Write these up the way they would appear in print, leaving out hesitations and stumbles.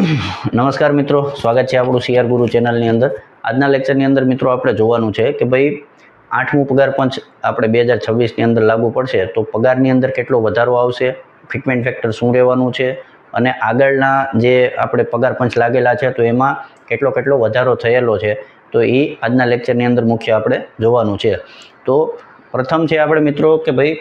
નમસ્કાર મિત્રો, સ્વાગત છે આપણું સીઆર ગુરુ ચેનલની અંદર. આજના લેક્ચરની અંદર મિત્રો આપણે જોવાનું છે કે ભાઈ 8મું પગાર પંચ આપણે 2026ની અંદર લાગુ પડશે તો પગારની અંદર કેટલો વધારો આવશે, ફિટમેન્ટ ફેક્ટર શું રહેવાનું છે અને આગળના જે આપણે પગાર પંચ લાગેલા છે તો એમાં કેટલો વધારો થયેલો છે તો એ આજના લેક્ચરની અંદર મુખ્ય આપણે જોવાનું છે. તો પ્રથમ છે આપણે મિત્રો કે ભાઈ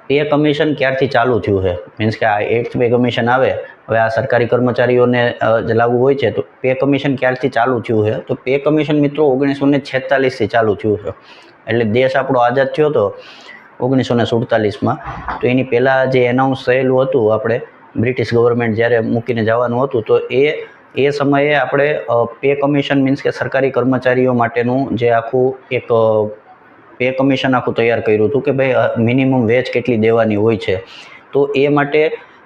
પે કમિશન ક્યારથી ચાલુ થયું છે, મીન્સ કે આ 8th પે કમિશન આવે હવે આ સરકારી કર્મચારીઓને જે લાગુ હોય છે તો પે કમિશન ક્યારથી ચાલુ થયું છે તો પે કમિશન મિત્રો 1946થી ચાલુ થયું છે. એટલે દેશ આપણો આઝાદ થયો હતો 1947માં. તો એની પહેલાં જે એનાઉન્સ થયેલું હતું આપણે બ્રિટિશ ગવર્મેન્ટ જ્યારે મૂકીને જવાનું હતું તો એ સમયે આપણે પે કમિશન મીન્સ કે સરકારી કર્મચારીઓ માટેનું જે આખું એક પે કમિશન આખું તૈયાર કર્યું હતું કે ભાઈ મિનિમમ વેજ કેટલી દેવાની હોય છે. તો એ માટે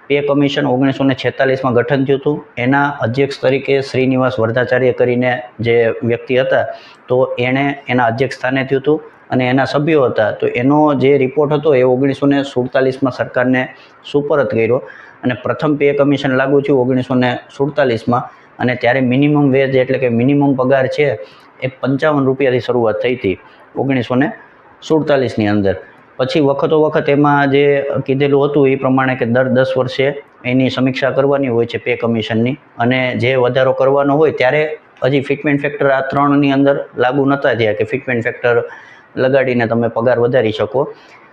પે કમિશન 1946માં ગઠન થયું હતું. એના અધ્યક્ષ તરીકે શ્રીનિવાસ વરદાચાર્ય કરીને જે વ્યક્તિ હતા તો એણે એના અધ્યક્ષ સ્થાને થયું હતું અને એના સભ્યો હતા. તો એનો જે રિપોર્ટ હતો એ 1947માં સરકારને સુપરત કર્યો અને પ્રથમ પે કમિશન લાગુ થયું 1947માં. અને ત્યારે મિનિમમ વેજ એટલે કે મિનિમમ પગાર છે એ 55 રૂપિયાથી શરૂઆત થઈ હતી 1947ની અંદર. પછી વખત એમાં જે કીધેલું હતું એ પ્રમાણે કે દર 10 વર્ષે એની સમીક્ષા કરવાની હોય છે પે કમિશનની, અને જે વધારો કરવાનો હોય ત્યારે હજી ફિટમેન્ટ ફેક્ટર આ 3ની અંદર લાગુ નહોતા થયા કે ફિટમેન્ટ ફેક્ટર લગાડીને તમે પગાર વધારી શકો.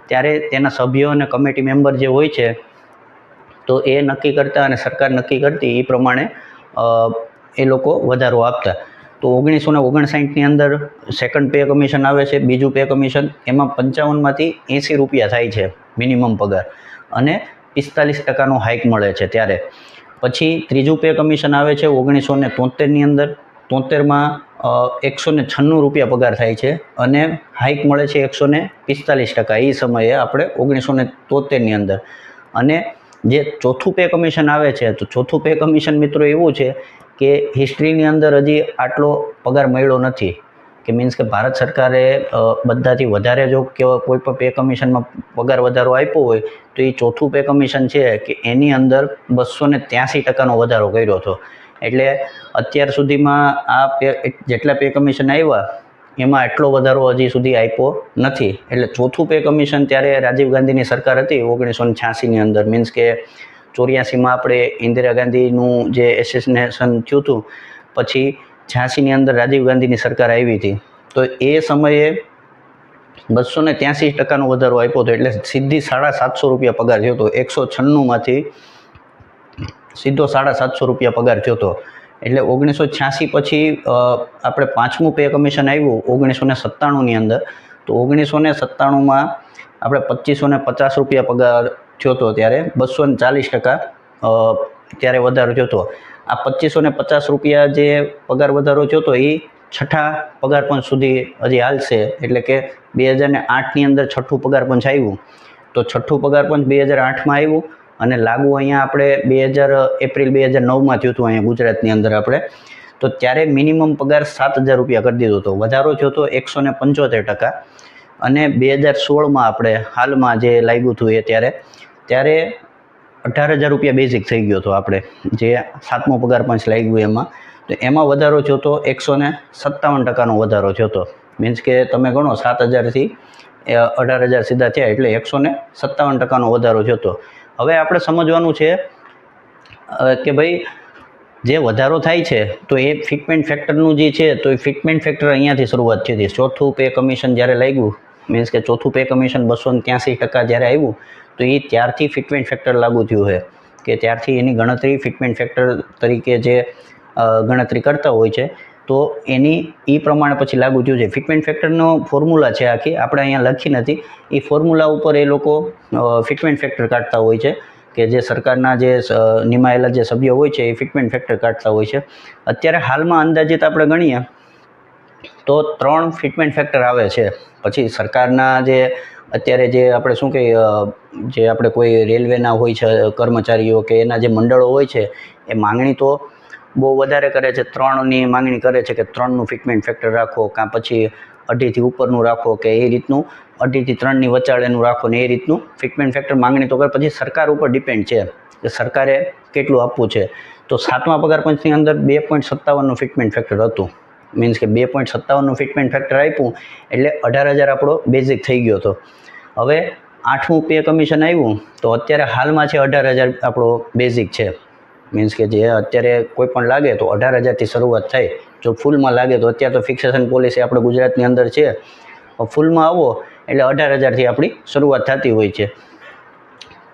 ત્યારે તેના સભ્યો અને કમિટી મેમ્બર જે હોય છે તો એ નક્કી કરતા અને સરકાર નક્કી કરતી એ પ્રમાણે એ લોકો વધારો આપતા. તો 1959ની અંદર સેકન્ડ પે કમિશન આવે છે, બીજું પે કમિશન. એમાં 55માંથી 80 રૂપિયા થાય છે મિનિમમ પગાર અને 45%નો હાઇક મળે છે ત્યારે. પછી ત્રીજું પે કમિશન આવે છે 1973ની અંદર. 73માં 196 રૂપિયા પગાર થાય છે અને હાઇક મળે છે 145%. એ સમયે આપણે 1973ની અંદર. અને જે ચોથું પે કમિશન આવે છે તો ચોથું પે કમિશન મિત્રો એવું છે કે હિસ્ટ્રીની અંદર હજી આટલો પગાર મળ્યો નથી, કે મીન્સ કે ભારત સરકારે બધાથી વધારે જો કોઈ પણ પે કમિશનમાં પગાર વધારો આપ્યો હોય તો એ ચોથું પે કમિશન છે કે એની અંદર 283%નો વધારો કર્યો હતો. એટલે અત્યાર સુધીમાં આ જેટલા પે કમિશન આવ્યા એમાં એટલો વધારો હજી સુધી આપ્યો નથી. એટલે ચોથું પે કમિશન ત્યારે રાજીવ ગાંધીની સરકાર હતી 1986ની અંદર, મીન્સ કે 84માં આપણે ઇન્દિરા ગાંધીનું જે એસેસિનેશન થયું હતું પછી 86ની અંદર રાજીવ ગાંધીની સરકાર આવી હતી. તો એ સમયે 283%નો વધારો આપ્યો હતો. એટલે સીધી 750 રૂપિયા પગાર થયો હતો. 196માંથી સીધો 750 રૂપિયા પગાર થયો હતો. એટલે 1986 પછી આપણે 5મું પે કમિશન આવ્યું 1997ની અંદર. તો 1997માં આપણે 2550 રૂપિયા પગાર થયો હતો ત્યારે 240% ત્યારે વધારો થયો હતો. આ 2550 રૂપિયા જે પગાર વધારો થયો હતો એ છઠ્ઠા પગાર પંચ સુધી હજી હાલશે. એટલે કે 2008ની અંદર છઠ્ઠું પગાર પંચ આવ્યું. તો છઠ્ઠું પગાર પંચ 2008માં આવ્યું અને લાગુ અહીંયા આપણે એપ્રિલ 2009માં થયું હતું અહીંયા ગુજરાતની અંદર આપણે. તો ત્યારે મિનિમમ પગાર 7000 રૂપિયા કરી દીધો હતો. વધારો થયો હતો 175%. અને 2016માં આપણે હાલમાં જે લાગ્યું હતું એ ત્યારે 18,000 રૂપિયા બેઝિક થઈ ગયો હતો આપણે જે 7મો પગાર પંચ લાગ્યું એમાં. તો એમાં વધારો થયો હતો 157%નો વધારો થયો હતો. મીન્સ કે તમે ગણો 7,000થી 18,000 સીધા થયા એટલે 157%નો વધારો થયો હતો. હવે આપણે સમજવાનું છે કે ભાઈ જે વધારો થાય છે તો એ ફિટમેન્ટ ફેક્ટરનું જે છે તો એ ફિટમેન્ટ ફેક્ટર અહીંયાથી શરૂઆત થઈ હતી. ચોથું પે કમિશન જ્યારે લાગ્યું મીન્સ કે ચોથું પે કમિશન 283% જ્યારે આવ્યું તો એ ત્યારથી ફિટમેન્ટ ફેક્ટર લાગુ થયું છે કે ત્યારથી એની ગણતરી ફિટમેન્ટ ફેક્ટર તરીકે જે ગણતરી કરતા હોય છે તો એની એ પ્રમાણે પછી લાગુ થયું છે. ફિટમેન્ટ ફેક્ટરનો ફોર્મ્યુલા છે આખી, આપણે અહીંયા લખી નથી. એ ફોર્મ્યુલા ઉપર એ લોકો ફિટમેન્ટ ફેક્ટર કાઢતા હોય છે કે જે સરકારના જે નિમાયેલા જે સભ્યો હોય છે એ ફિટમેન્ટ ફેક્ટર કાઢતા હોય છે. અત્યારે હાલમાં અંદાજિત આપણે ગણીએ તો 3 ફિટમેન્ટ ફેક્ટર આવે છે. પછી સરકારના જે અત્યારે જે આપણે શું કહીએ જે આપણે કોઈ રેલવેના હોય છે કર્મચારીઓ કે એના જે મંડળો હોય છે એ માંગણી તો બહુ વધારે કરે છે, 3ની માંગણી કરે છે કે 3નું ફિટમેન્ટ ફેક્ટર રાખો, કાં પછી 2.5થી ઉપરનું રાખો કે એ રીતનું 2.5થી 3ની વચાળેનું રાખો ને એ રીતનું ફિટમેન્ટ ફેક્ટર માંગણી તો કરે. પછી સરકાર ઉપર ડિપેન્ડ છે કે સરકારે કેટલું આપવું છે. તો 7મા પગાર પંચની અંદર 2.57નું ફિટમેન્ટ ફેક્ટર હતું. મીન્સ કે 2.57નું ફિટમેન્ટ ફેક્ટર આપ્યું એટલે 18,000 આપણો બેઝિક થઈ ગયો હતો. હવે 8મું પે કમિશન આવ્યું તો અત્યારે હાલમાં છે 18,000 આપણો બેઝિક છે. મીન્સ કે જે અત્યારે કોઈ પણ લાગે તો 18,000થી શરૂઆત થાય. જો ફૂલમાં લાગે તો અત્યારે તો ફિક્સેશન પોલિસી આપણે ગુજરાતની અંદર છે, ફૂલમાં આવો એટલે 18,000થી આપણી શરૂઆત થતી હોય છે.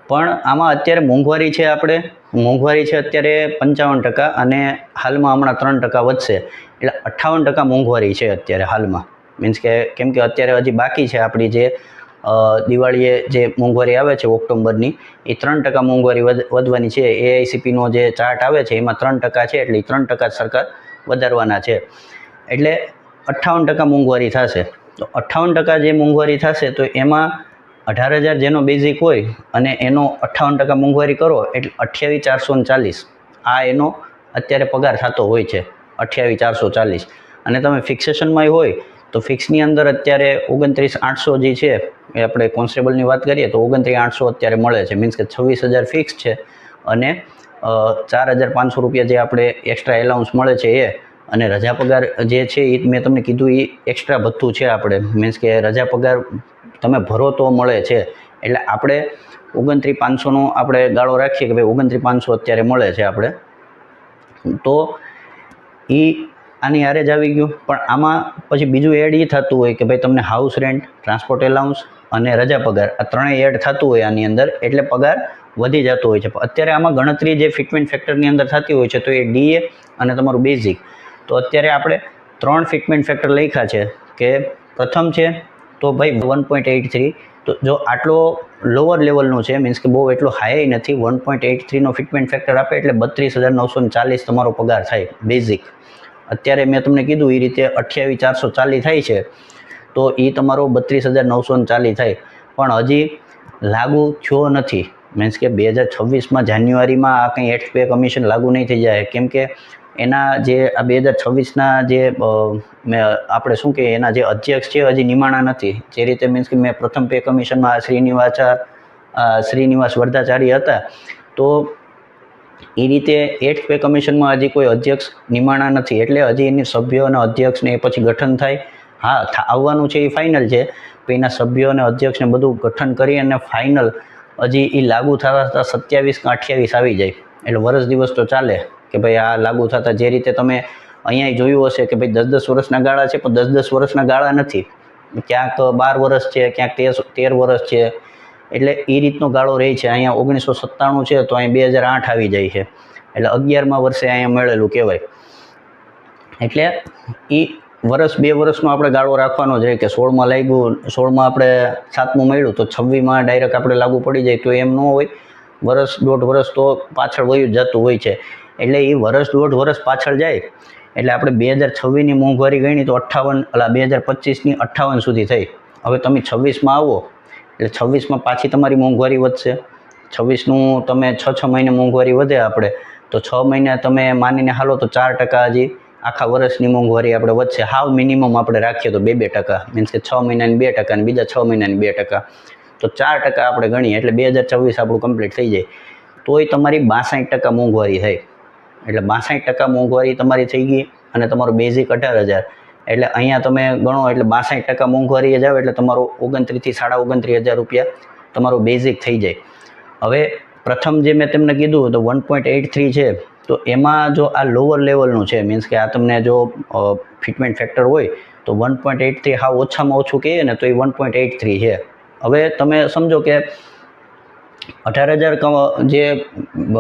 પણ આમાં અત્યારે મોંઘવારી છે અત્યારે 55% અને હાલમાં હમણાં 3% વધશે એટલે 58% મોંઘવારી છે અત્યારે હાલમાં. મીન્સ કે કેમ કે અત્યારે હજી બાકી છે આપણી જે દિવાળીએ જે મોંઘવારી આવે છે ઓક્ટોબરની, એ 3% મોંઘવારી વધવાની છે. AICPનો જે ચાર્ટ આવે છે એમાં 3% છે એટલે 3% સરકાર વધારવાના છે એટલે 58% મોંઘવારી થશે. તો 58% જે મોંઘવારી થશે તો એમાં 18,000 જેનો બેઝિક હોય અને એનો 58% મોંઘવારી કરો એટલે 28,440 આ એનો અત્યારે પગાર થતો હોય છે, 28,440. અને તમે ફિક્સેશનમાં હોય તો ફિક્સની અંદર અત્યારે 29,800 જે છે એ આપણે કોન્સ્ટેબલની વાત કરીએ તો 29,800 અત્યારે મળે છે. મીન્સ કે 26,000 ફિક્સ છે અને 4,500 રૂપિયા જે આપણે એક્સ્ટ્રા એલાઉન્સ મળે છે એ, અને રજા પગાર જે છે એ મેં તમને કીધું એ એક્સ્ટ્રા ભથ્થું છે આપણે. મીન્સ કે રજા પગાર તમે ભરો તો મળે છે એટલે આપણે 29,500નો આપણે ગાળો રાખીએ કે ભાઈ 29,500 અત્યારે મળે છે આપણે, તો એ આની હારે જ આવી ગયું. પણ આમાં પછી બીજું એડ એ થતું હોય કે ભાઈ તમને હાઉસ રેન્ટ, ટ્રાન્સપોર્ટ એલાઉન્સ અને રજા પગાર આ ત્રણેય એડ થતું હોય આની અંદર એટલે પગાર વધી જતો હોય છે. અત્યારે આમાં ગણતરી જે ફિટમેન્ટ ફેક્ટરની અંદર થતી હોય છે તો એ DA અને તમારું બેઝિક. તો અત્યારે આપણે 3 ફિટમેન્ટ ફેક્ટર લખ્યા છે કે પ્રથમ છે તો ભાઈ 1.83. તો જો આટલો લોઅર લેવલનું છે, મીન્સ કે બહુ એટલો હાઈ નથી, 1.83નો ફિટમેન્ટ ફેક્ટર આપે એટલે 32,940 તમારો પગાર થાય બેઝિક. અત્યારે મેં તમને કીધું એ રીતે 28,440 થાય છે તો એ તમારો 32,940 થાય. પણ હજી લાગુ થયો નથી. મીન્સ કે 2026માં જાન્યુઆરીમાં આ કંઈ 8th પે કમિશન લાગુ નહીં થઈ જાય કેમ કે એના જે આ 2026ના જે આપણે શું કહીએ એના જે અધ્યક્ષ છે હજી નિમાણા નથી. જે રીતે મીન્સ કે મેં પ્રથમ પે કમિશનમાં શ્રીનિવાસ વરદાચાર્ય હતા તો એ રીતે 8th પે કમિશનમાં હજી કોઈ અધ્યક્ષ નિમાણા નથી એટલે હજી એની સભ્યો અને અધ્યક્ષને એ પછી ગઠન થાય. હા આવવાનું છે એ ફાઇનલ છે, તો એના સભ્યો અને અધ્યક્ષને બધું ગઠન કરી અને ફાઇનલ હજી એ લાગુ થતા 27 કે 28 આવી જાય એટલે વર્ષ દિવસ તો ચાલે કે ભાઈ આ લાગુ થતા. જે રીતે તમે અહીંયા જોયું હશે કે ભાઈ 10-10 વર્ષના ગાળા છે પણ 10-10 વર્ષના ગાળા નથી, ક્યાંક 12 વર્ષ છે, ક્યાંક 13 વર્ષ છે એટલે એ રીતનો ગાળો રહે છે. અહીંયા 1997 છે તો અહીં 2008 આવી જાય છે એટલે 11મા વર્ષે અહીંયા મળેલું કહેવાય. એટલે એ વર્ષ 2 વર્ષનો આપણે ગાળો રાખવાનો જ રહે કે 16માં લાગ્યું, 16માં આપણે 7મું મળ્યું તો 26માં ડાયરેક્ટ આપણે લાગુ પડી જાય તો એમ ન હોય. વર્ષ 1.5 વર્ષ તો પાછળ વયું જતું હોય છે એટલે એ વર્ષ 1.5 વર્ષ પાછળ જાય એટલે આપણે 2026ની મોંઘવારી ગણી તો 2025ની 58 સુધી થઈ. હવે તમે 26માં આવો એટલે 26માં પાછી તમારી મોંઘવારી વધશે. 26નું તમે 6 મહિને મોંઘવારી વધે આપણે તો 6 મહિને તમે માનીને હાલો તો 4% હજી આખા વર્ષની મોંઘવારી આપણે વધશે. હાવ મિનિમમ આપણે રાખીએ તો 2%, મીન્સ કે 6 મહિનાની 2% અને બીજા 6 મહિનાની 2%, તો 4% આપણે ગણીએ એટલે 2026 આપણું કમ્પ્લીટ થઈ જાય. તોય તમારી 62% મોંઘવારી થાય એટલે 62% મોંઘવારી તમારી થઈ ગઈ અને તમારું બેઝિક 18,000 એટલે અહીંયા તમે ગણો એટલે 62% મોંઘવારી જ આવે એટલે તમારું 29,000 થી 29,500 રૂપિયા તમારું બેઝિક થઈ જાય. હવે પ્રથમ જે મેં તમને કીધું તો 1.83 છે તો એમાં જો આ લોઅર લેવલનું છે, મીન્સ કે આ તમને જો ફિટમેન્ટ ફેક્ટર હોય તો 1.83 હા ઓછામાં ઓછું કહીએ ને તો એ 1.83 છે. હવે તમે સમજો કે 18,000 જે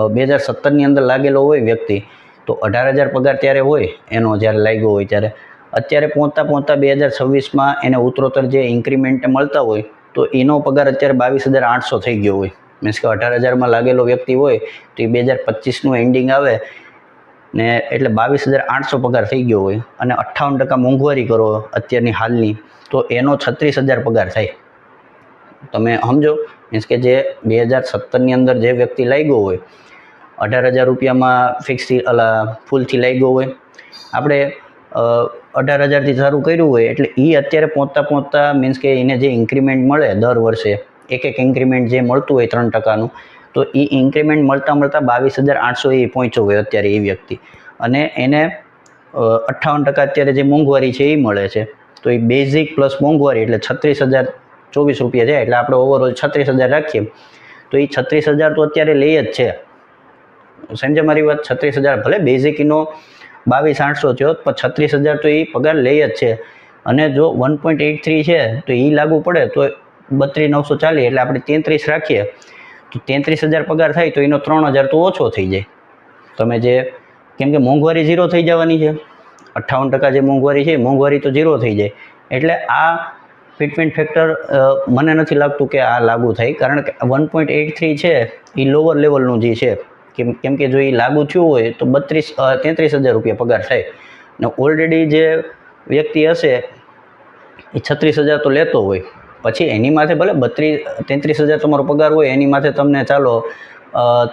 2017ની અંદર લાગેલો હોય વ્યક્તિ તો 18,000 પગાર ત્યારે હોય એનો જ્યારે લાગ્યો હોય ત્યારે અત્યારે પહોંચતા 2026માં એને ઉત્તરોત્તર જે ઇન્ક્રીમેન્ટ મળતા હોય તો એનો પગાર અત્યારે 22,800 થઈ ગયો હોય. મીન્સ કે 18,000માં લાગેલો વ્યક્તિ હોય તો એ 2025નું એન્ડિંગ આવે ને એટલે 22,800 પગાર થઈ ગયો હોય અને 58% મોંઘવારી કરો અત્યારની હાલની તો એનો 36,000 પગાર થાય. તમે સમજો મીન્સ કે જે 2017ની અંદર જે વ્યક્તિ લાગ્યો હોય 18,000 રૂપિયામાં ફિક્સથી ફૂલથી લાગ્યો હોય, આપણે 18,000થી શરૂ કર્યું હોય એટલે એ અત્યારે પહોંચતા મીન્સ કે એને જે ઇન્ક્રીમેન્ટ મળે દર વર્ષે એક ઇન્ક્રીમેન્ટ જે મળતું હોય 3%નું તો તો એ ઇન્ક્રીમેન્ટ મળતાં 22,800 એ પહોંચ્યો હોય અત્યારે એ વ્યક્તિ, અને એને 58% અત્યારે જે મોંઘવારી છે એ મળે છે. તો એ બેઝિક પ્લસ મોંઘવારી એટલે 36,024 રૂપિયા જાય, એટલે આપણે ઓવરઓલ 36,000 રાખીએ તો એ 36,000 તો અત્યારે લે જ છે. સમજે મારી વાત? 36,000 ભલે બેઝિકનો 22,800 થયો, પણ 36,000 તો એ પગાર લે જ છે. અને જો 1.83 છે તો એ લાગુ પડે તો 32,940, એટલે આપણે 33 રાખીએ તો 33,000 પગાર થાય તો એનો 3,000 તો ઓછો થઈ જાય. તમે જે, કેમ કે મોંઘવારી ઝીરો થઈ જવાની છે, 58% જે મોંઘવારી છે મોંઘવારી તો ઝીરો થઈ જાય. એટલે આ ફિટમેન્ટ ફેક્ટર મને નથી લાગતું કે આ લાગુ થાય, કારણ કે 1.83 છે એ લોઅર લેવલનું જે છે. કેમ કે જો એ લાગુ થયું હોય તો 33,000 રૂપિયા પગાર થાય, ને ઓલરેડી જે વ્યક્તિ હશે એ 36,000 તો લેતો હોય, પછી એની માથે ભલે 33,000 તમારો પગાર હોય, એની માથે તમને ચાલો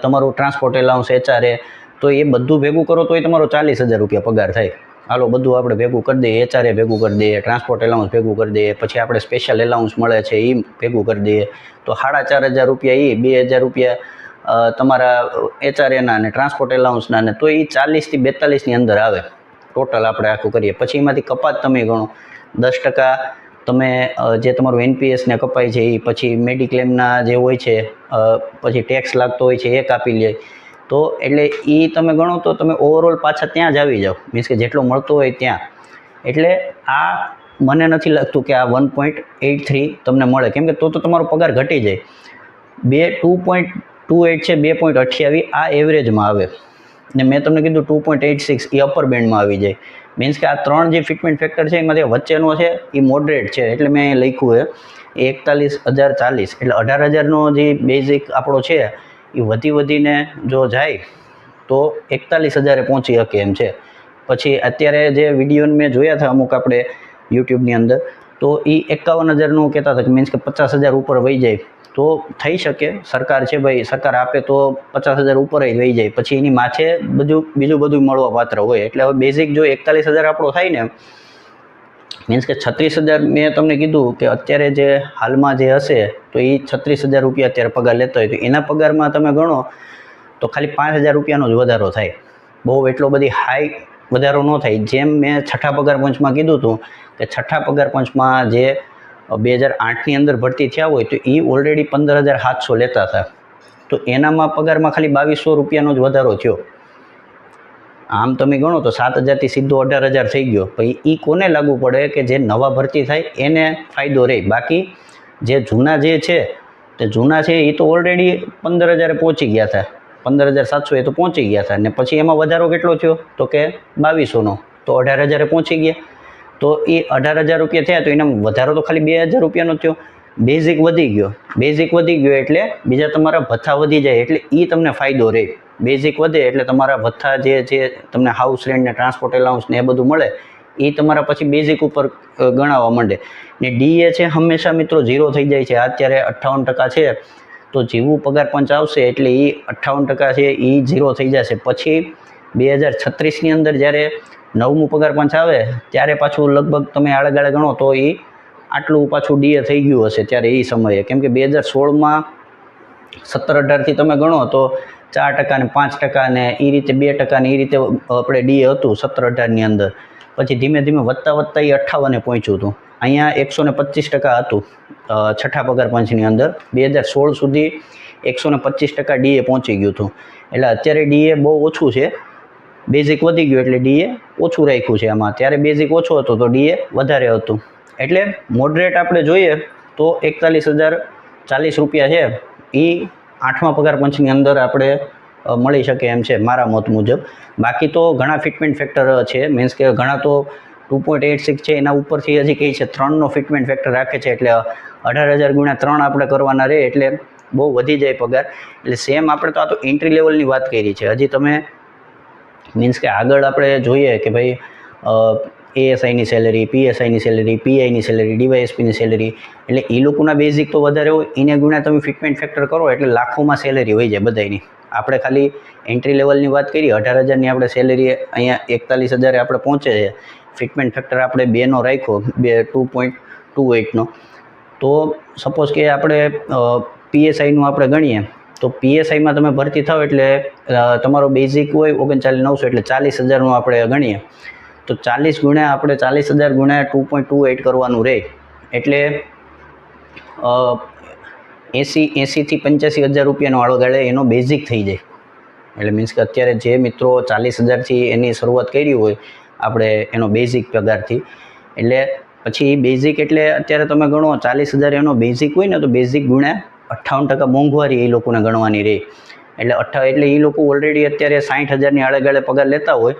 તમારું ટ્રાન્સપોર્ટ એલાઉન્સ, HRA, તો એ બધું ભેગું કરો તો એ તમારો 40,000 રૂપિયા પગાર થાય. હાલો બધું આપણે ભેગું કરી દઈએ, HRA ભેગું કરી દઈએ, ટ્રાન્સપોર્ટ એલાઉન્સ ભેગું કરી દઈએ, પછી આપણે સ્પેશિયલ એલાઉન્સ મળે છે એ ભેગું કરી દઈએ તો 4,500 રૂપિયા, એ 2,000 રૂપિયા તમારા HRAના અને ટ્રાન્સપોર્ટ એલાઉન્સના, ને તો એ 40 થી 42 ની અંદર આવે ટોટલ આપણે આખું કરીએ. પછી એમાંથી કપાત તમે ગણો, 10% તમે જે તમારું NPS ને કપાય છે એ, પછી મેડિક્લેમના જે હોય છે, પછી ટેક્સ લાગતો હોય છે એ કાપી લે, તો એટલે એ તમે ગણો તો તમે ઓવરઓલ પાછા ત્યાં જ આવી જાઓ, મીન્સ કે જેટલો મળતો હોય ત્યાં. એટલે આ મને નથી લાગતું કે આ 1.83 તમને મળે, કેમ કે તો તમારો પગાર ઘટી જાય. 2.28 છે, 2.28 આ એવરેજમાં આવે, ને મેં તમને કીધું 2.86 એ અપર બેન્ડમાં આવી જાય. મીન્સ કે આ ત્રણ જે ફિટમેન્ટ ફેક્ટર છે એમાંથી વચ્ચેનો છે એ મોડરેટ છે, એટલે મેં અહીં લખ્યું છે 41,040, એટલે 18,000નો જે બેઝિક આપણો છે એ વધીને જો જાય તો 41,000 પહોંચી શકે એમ છે. પછી અત્યારે જે વિડીયો મેં જોયા હતા અમુક આપણે યુટ્યુબની અંદર, તો એ 51,000નું કહેતા હતા કે મીન્સ કે 50,000 ઉપર વહી જાય તો થઈ શકે. સરકાર છે ભાઈ, સરકાર આપે તો 50,000 ઉપર જ વહી જાય, પછી એની માથે બીજું બધું મળવા પાત્ર હોય. એટલે હવે બેઝિક જો 41,000 આપણો થાય ને, મીન્સ કે 36,000 મેં તમને કીધું કે અત્યારે જે હાલમાં જે હશે તો એ 36,000 રૂપિયા અત્યારે પગાર લેતા હોય, તો એના પગારમાં તમે ગણો તો ખાલી 5,000 રૂપિયાનો જ વધારો થાય, બહુ એટલો બધી હાઈ વધારો ન થાય. જેમ મેં છઠ્ઠા પગાર પંચમાં કીધું હતું કે છઠ્ઠા પગાર પંચમાં જે 2008ની અંદર ભરતી થયા હોય તો એ ઓલરેડી 15,700 લેતા હતા, તો એનામાં પગારમાં ખાલી 2,200 રૂપિયાનો જ વધારો થયો. આમ તમે ગણો તો 7,000થી સીધો 18,000 થઈ ગયો. પછી એ કોને લાગુ પડે કે જે નવા ભરતી થાય એને ફાયદો રહે. બાકી જે જૂના જે છે તે જૂના છે એ તો ઓલરેડી 15,000 પહોંચી ગયા હતા, 15,700 એ તો પહોંચી ગયા હતા, ને પછી એમાં વધારો કેટલો થયો તો કે 2,200નો, તો 18,000 પહોંચી ગયા. તો એ 18,000 રૂપિયા થયા તો એના વધારો તો ખાલી 2,000 રૂપિયાનો થયો. બેઝિક વધી ગયો એટલે બીજા તમારા ભથ્થા વધી જાય, એટલે એ તમને ફાયદો રહે. બેઝિક વધે એટલે તમારા ભથ્થા જે તમને હાઉસ રેન્ટ ને ટ્રાન્સપોર્ટ એલાઉન્સ ને એ બધું મળે એ તમારા પછી બેઝિક ઉપર ગણાવવા માંડે. ને DA છે હંમેશા મિત્રો ઝીરો થઈ જાય છે. અત્યારે 58% છે, તો જેવું પગાર પંચ આવશે એટલે એ 58% છે એ ઝીરો થઈ જશે. પછી 2036ની અંદર જ્યારે 9મું પગાર પંચ આવે ત્યારે પાછું લગભગ તમે આળેગાળે ગણો તો એ આટલું પાછું DA થઈ ગયું હશે ત્યારે એ સમયે. કેમ કે 2016માં 17-18થી તમે ગણો તો 4% ને 5% ને એ રીતે 2% ને એ રીતે આપણે DA હતું 17-18ની અંદર. પછી ધીમે ધીમે વધતા એ 58 પહોંચ્યું હતું. અહીંયા 125% હતું છઠ્ઠા પગાર પંચની અંદર. 2016 સુધી 125% DA પહોંચી ગયું હતું. એટલે અત્યારે DA બહુ ઓછું છે, બેઝિક વધી ગયું એટલે DA ઓછું રાખ્યું છે આમાં. ત્યારે બેઝિક ઓછો હતો તો DA વધારે હતું. એટલે મોડરેટ આપણે જોઈએ તો 41,040 રૂપિયા છે એ 8મા પગાર પંચની અંદર આપણે મળી શકે એમ છે મારા મત મુજબ. બાકી તો ઘણા ફિટમેન્ટ ફેક્ટર છે, મીન્સ કે ઘણા તો 2.86 છે એના ઉપરથી હજી કહે છે 3નો ફિટમેન્ટ ફેક્ટર રાખે છે, એટલે 18,000 ગુણ્યા 3 આપણે કરવાના રહે એટલે બહુ વધી જાય પગાર. એટલે સેમ આપણે તો આ તો એન્ટ્રી લેવલની વાત કરી છે. હજી તમે મીન્સ કે આગળ આપણે જોઈએ કે ભાઈ ASIની સેલેરી, PSIની સેલેરી, PIની સેલેરી, DYSPની સેલેરી, એટલે એ લોકોના બેઝિક તો વધારે હોય, એને ગુણ્યા તમે ફિટમેન્ટ ફેક્ટર કરો એટલે લાખોમાં સેલેરી હોય જાય બધાની. આપણે ખાલી એન્ટ્રી લેવલની વાત કરીએ, 18,000ની આપણે સેલેરી અહીંયા 41,000 આપણે પહોંચે છે. ફિટમેન્ટ ફેક્ટર આપણે 2નો રાખ્યો, 2.28નો, તો સપોઝ કે આપણે PSIનું આપણે ગણીએ તો PSIમાં તમે ભરતી થાવ એટલે તમારો બેઝિક હોય 39,900 એટલે 40,000નું આપણે ગણીએ તો 40 ગુણ્યા આપણે 40,000 ગુણ્યા 2.28 કરવાનું રહે એટલે 80 થી 85,000 રૂપિયાનો આળોગાળે એનો બેઝિક થઈ જાય. એટલે મીન્સ કે અત્યારે જે મિત્રો 40,000થી એની શરૂઆત કરી હોય આપણે એનો બેઝિક પગારથી, એટલે પછી બેઝિક એટલે અત્યારે તમે ગણો 40,000 એનો બેઝિક હોય ને તો બેઝિક ગુણ્યા 58% મોંઘવારી એ લોકોને ગણવાની રહે. એટલે એ લોકો ઓલરેડી અત્યારે 60,000ની આળેગાળે પગાર લેતા હોય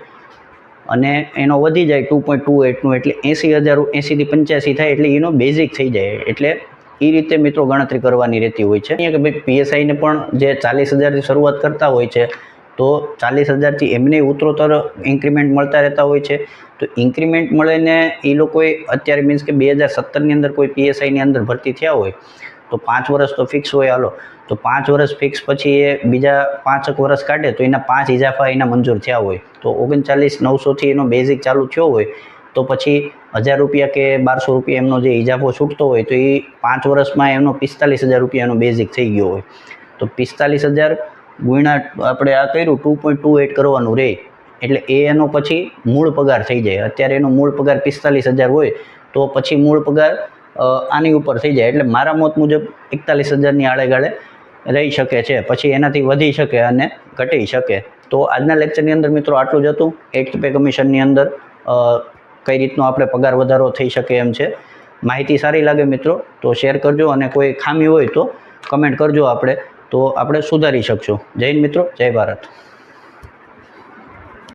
અને એનો વધી જાય 2.28નું એટલે 80,000 80થી 85 થાય એટલે એનો બેઝિક થઈ જાય. એટલે એ રીતે મિત્રો ગણતરી કરવાની રહેતી હોય છે કે ભાઈ PSIને પણ જે 40,000થી શરૂઆત કરતા હોય છે તો 40,000થી એમને ઉત્તરોત્તર ઇન્ક્રીમેન્ટ મળતા રહેતા હોય છે. તો ઇન્ક્રીમેન્ટ મળીને એ લોકોએ અત્યારે મીન્સ કે 2017ની અંદર કોઈ PSIની અંદર ભરતી થયા હોય તો 5 વર્ષ તો ફિક્સ હોય, હાલો તો 5 વર્ષ ફિક્સ પછી એ બીજા 5 વર્ષ કાઢે તો એના 5 ઇજાફા એના મંજૂર થયા હોય તો 39,900થી એનો બેઝિક ચાલુ થયો હોય તો પછી 1,000 રૂપિયા કે 1,200 રૂપિયા એમનો જે ઇજાફો છૂટતો હોય તો એ 5 વર્ષમાં એમનો 45,000 રૂપિયાનો બેઝિક થઈ ગયો હોય. તો 45,000 ગુણ્યા આપણે આ કર્યું 2.28 કરવાનું રહે એટલે એનો પછી મૂળ પગાર થઈ જાય. અત્યારે એનો મૂળ પગાર 45,000 હોય તો પછી મૂળ પગાર આની ઉપર થઈ જાય. એટલે મારા મત મુજબ 41,000ની આળેગાળે રહી શકે છે, પછી એનાથી વધી શકે અને ઘટી શકે. તો આજના લેક્ચરની અંદર મિત્રો આટલું જ હતું. 8th પે કમિશનની અંદર કઈ રીતનો આપણે પગાર વધારો થઈ શકે એમ છે. માહિતી સારી લાગે મિત્રો તો શેર કરજો અને કોઈ ખામી હોય તો કમેન્ટ કરજો, તો આપણે સુધારી શકશું. જય હિન્દ મિત્રો, જય ભારત.